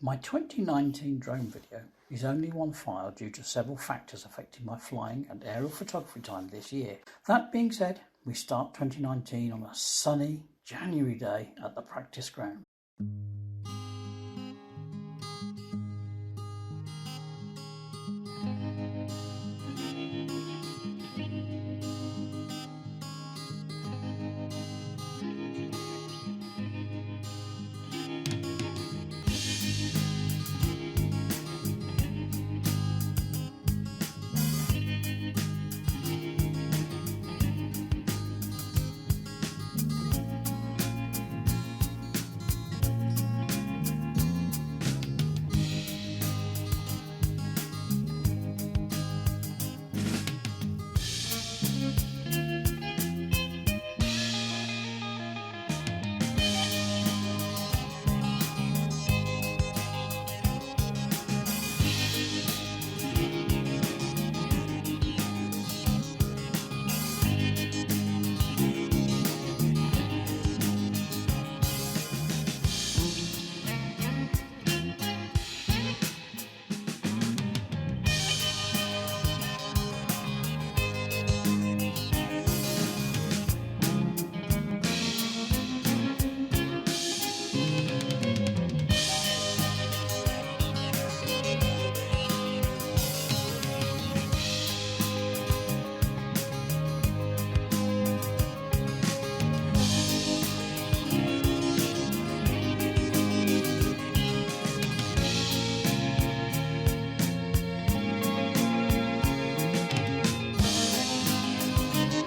My 2019 drone video is only one file due to several factors affecting my flying and aerial photography time this year. That being said, we start 2019 on a sunny January day at the practice ground.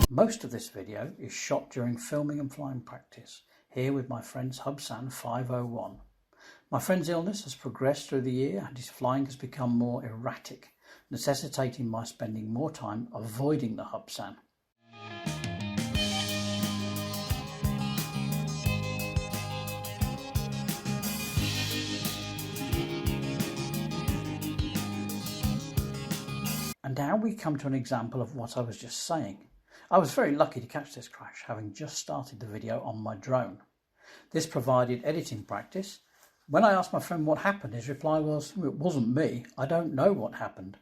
Most of this video is shot during filming and flying practice, here with my friend's Hubsan 501. My friend's illness has progressed through the year and his flying has become more erratic, necessitating my spending more time avoiding the Hubsan. And now we come to an example of what I was just saying. I was very lucky to catch this crash, having just started the video on my drone. This provided editing practice. When I asked my friend what happened, his reply was, "It wasn't me, I don't know what happened."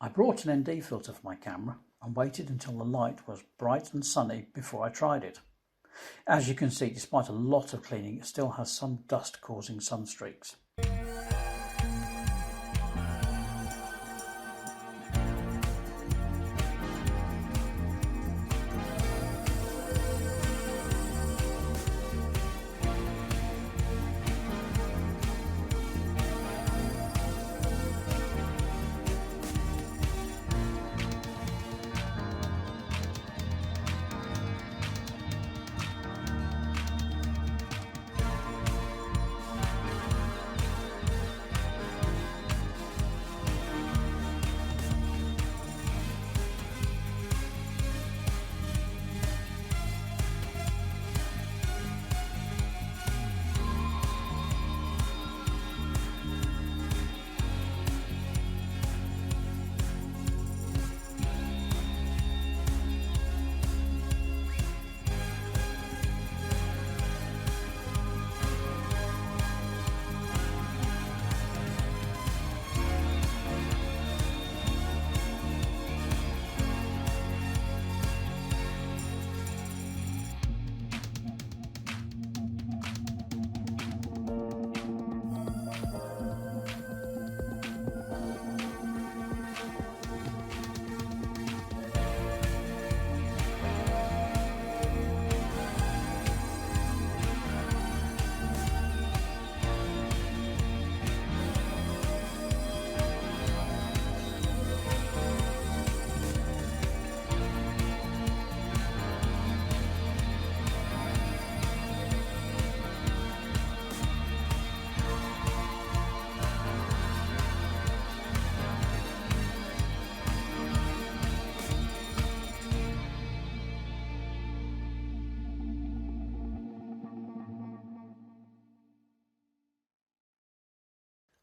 I brought an ND filter for my camera and waited until the light was bright and sunny before I tried it. As you can see, despite a lot of cleaning, it still has some dust causing sun streaks.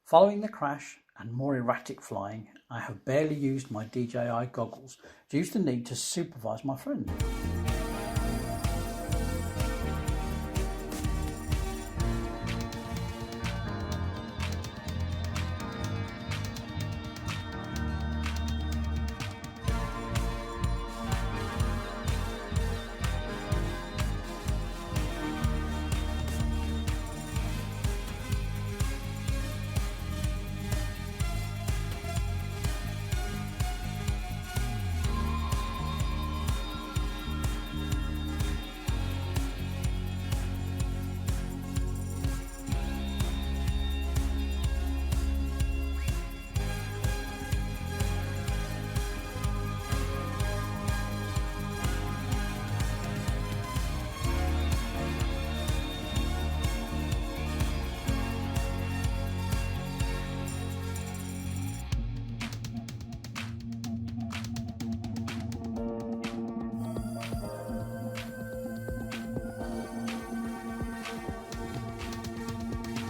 Following the crash and more erratic flying, I have barely used my DJI goggles due to the need to supervise my friend.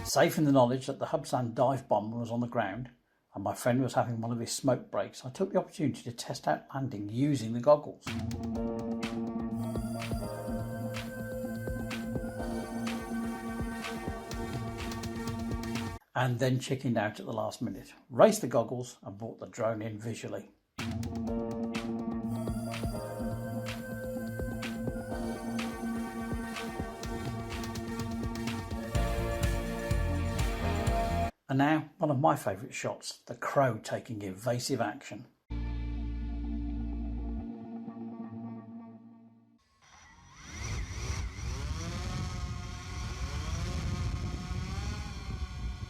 Safe in the knowledge that the Hubsan dive bomber was on the ground and my friend was having one of his smoke breaks, I took the opportunity to test out landing using the goggles. And then chickened out at the last minute, raced the goggles and brought the drone in visually. And now, one of my favourite shots, the crow taking evasive action.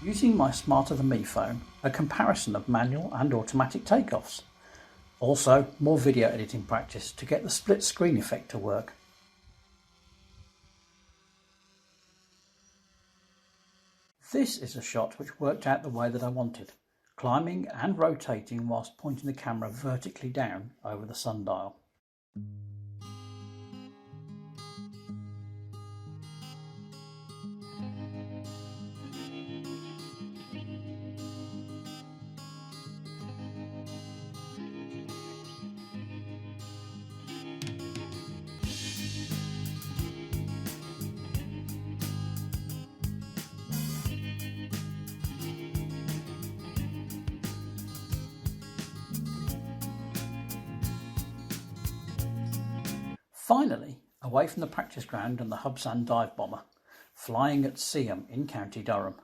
Using my Smarter Than Me phone, a comparison of manual and automatic takeoffs. Also, more video editing practice to get the split screen effect to work. This is a shot which worked out the way that I wanted, climbing and rotating whilst pointing the camera vertically down over the sundial. Finally, away from the practice ground and the Hubsan dive bomber, flying at Seaham in County Durham.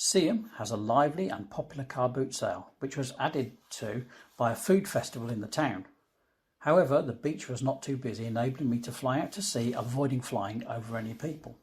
Seaham has a lively and popular car boot sale, which was added to by a food festival in the town. However, the beach was not too busy, enabling me to fly out to sea, avoiding flying over any people.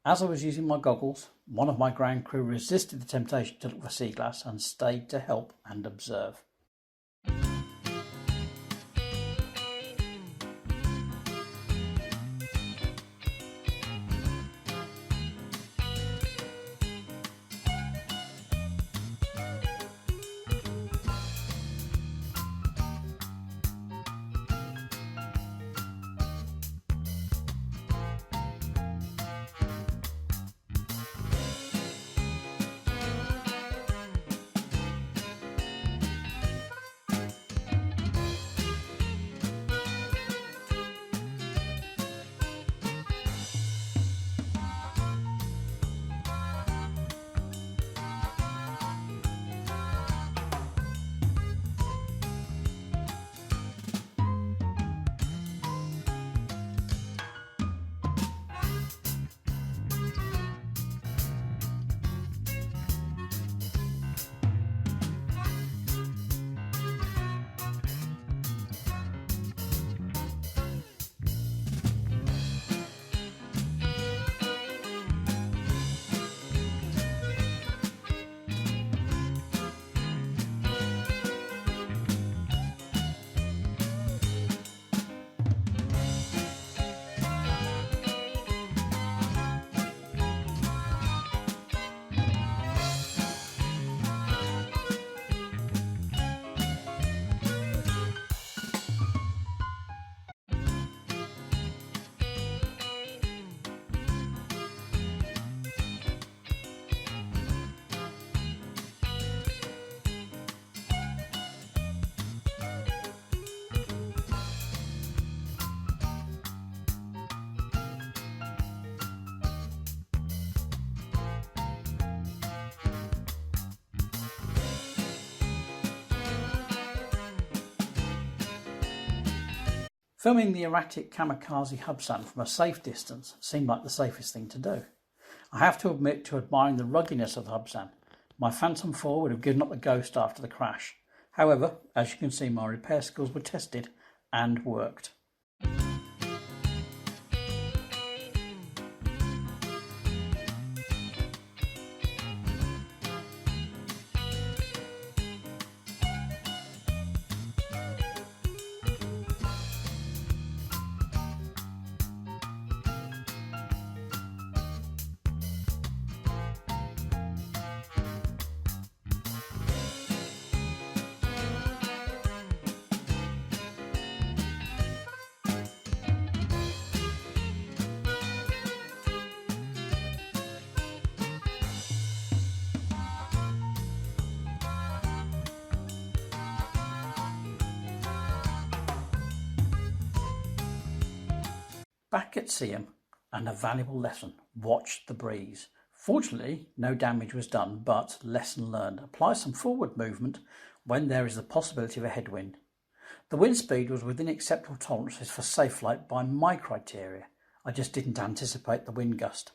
As I was using my goggles, one of my ground crew resisted the temptation to look for sea glass and stayed to help and observe. Filming the erratic kamikaze Hubsan from a safe distance seemed like the safest thing to do. I have to admit to admiring the ruggedness of the Hubsan. My Phantom 4 would have given up the ghost after the crash. However, as you can see, my repair skills were tested and worked. Back at Siam, and a valuable lesson: watch the breeze. Fortunately, no damage was done, but lesson learned: apply some forward movement when there is the possibility of a headwind. The wind speed was within acceptable tolerances for safe flight by my criteria. I just didn't anticipate the wind gust.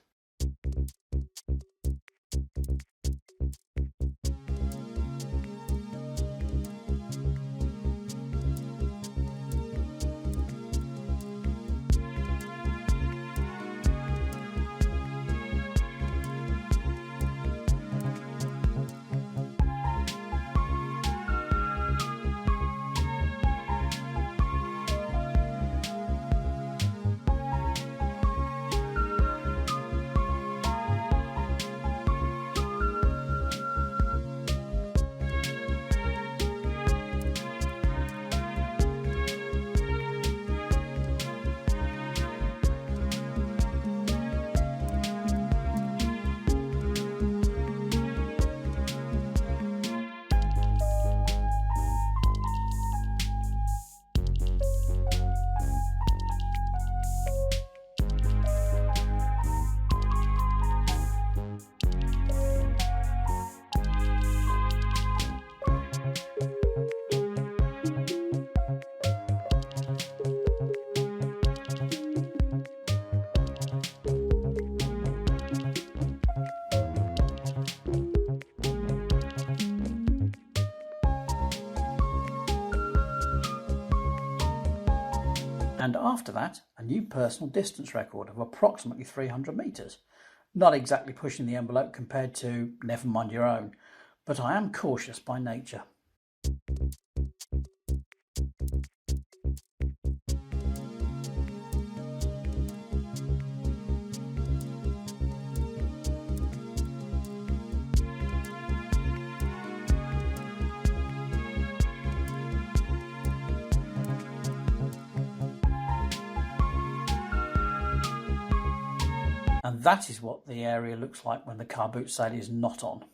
And after that, a new personal distance record of approximately 300 metres. Not exactly pushing the envelope compared to never mind your own, but I am cautious by nature. And that is what the area looks like when the car boot sale is not on.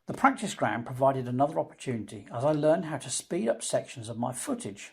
The practice ground provided another opportunity as I learned how to speed up sections of my footage.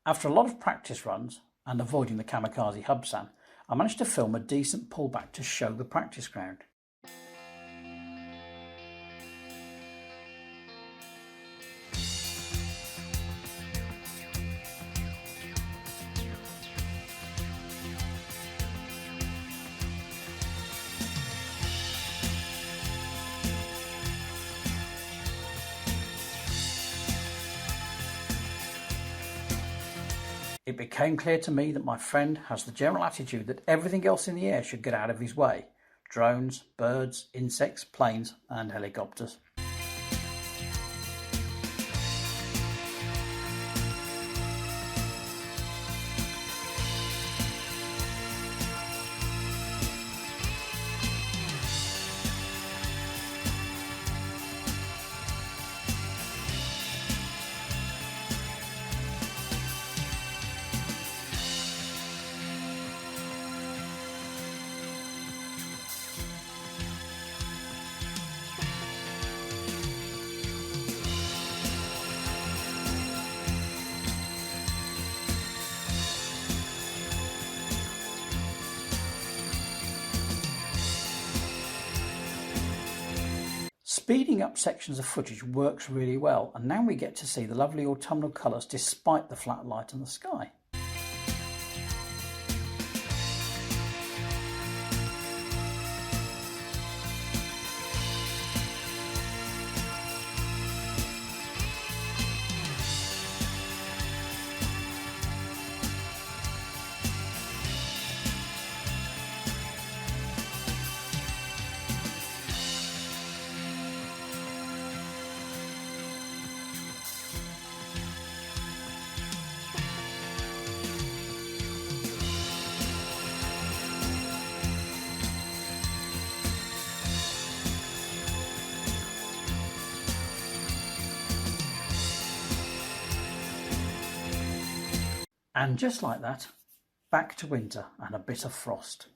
After a lot of practice runs and avoiding the kamikaze hubsan, I managed to film a decent pullback to show the practice ground. It became clear to me that my friend has the general attitude that everything else in the air should get out of his way. Drones, birds, insects, planes and helicopters. Speeding up sections of footage works really well, and now we get to see the lovely autumnal colours despite the flat light in the sky. And just like that, back to winter and a bit of frost.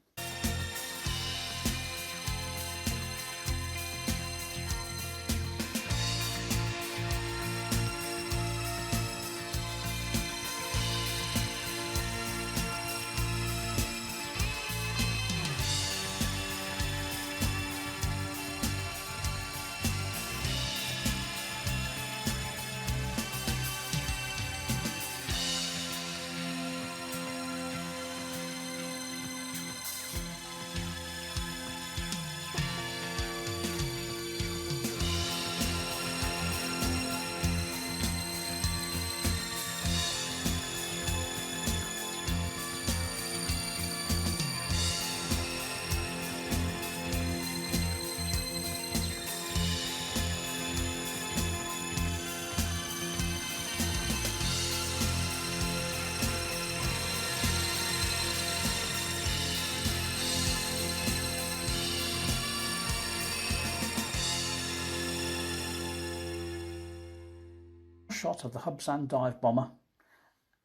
Shot of the Hubsan dive bomber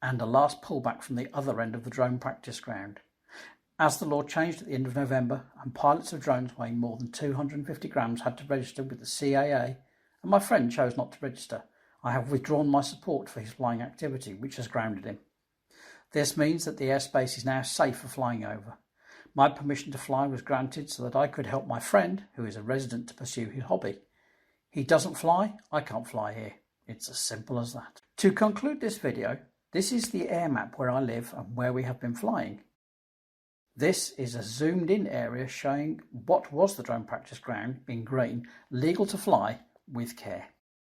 and a last pullback from the other end of the drone practice ground. As the law changed at the end of November and pilots of drones weighing more than 250 grams had to register with the CAA, and my friend chose not to register, I have withdrawn my support for his flying activity, which has grounded him. This means that the airspace is now safe for flying over. My permission to fly was granted so that I could help my friend, who is a resident, to pursue his hobby. He doesn't fly, I can't fly here. It's as simple as that. To conclude this video, this is the air map where I live and where we have been flying. This is a zoomed in area showing what was the drone practice ground in green, legal to fly with care.